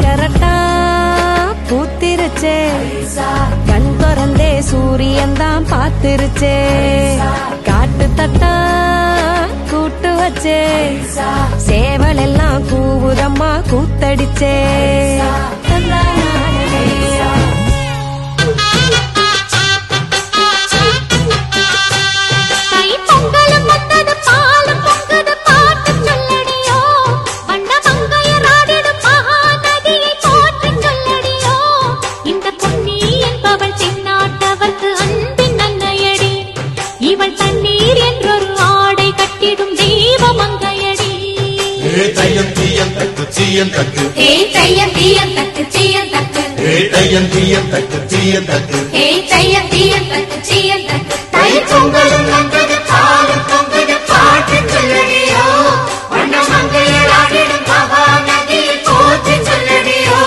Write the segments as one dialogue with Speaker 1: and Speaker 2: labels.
Speaker 1: கரட்டா பூத்திருச்சே, கண் திறந்தே சூரியன் தான் பாத்திருச்சே, காட்டு தட்டா கூட்டு வச்சே, சேவல் எல்லாம் கூவுதம்மா கூத்தடிச்சே.
Speaker 2: தீயன் தக்கு தீயன் தக்கு தீயன் தக்கு தீயன் தக்கு தீயன் தக்கு தீயன் தக்கு தீயன் தக்கு தை பொங்கலும் வந்தது பாலும் பொங்குது பாட்டு சொல்லடியோ வண்ண மங்கையர் ஆடிடும் மகா நதியை போற்றி சொல்லடியோ.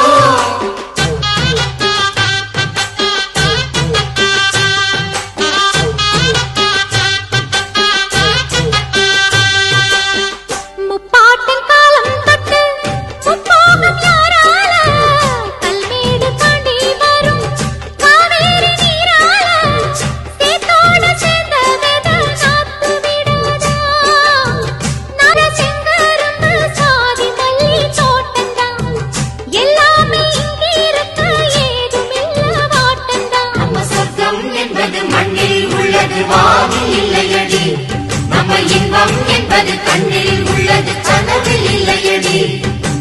Speaker 2: நம்ம இன்பம் என்பது கண்ணில் உள்ளது கனவில் இல்லையடி.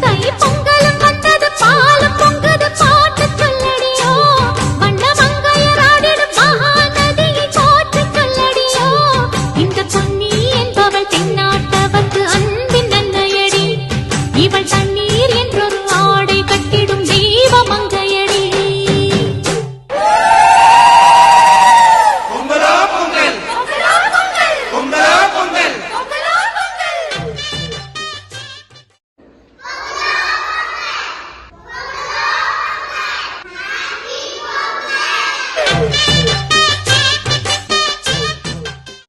Speaker 2: தை பொங்கலும் வந்தது பாலும் பொங்குது பாட்டு சொல்லடியோ வண்ண மங்கையர் ஆடிடும் மகா நதியை போற்றி சொல்லடியோ. இந்த பொன்னி என்பவள் தென்னாட்டவர்க்கு அன்பின் நன்மையடி, இவள் தண்ணீர் என்றொரு ஆடை கட்டிடும் தெய்வ மங்கையடி. Thank you.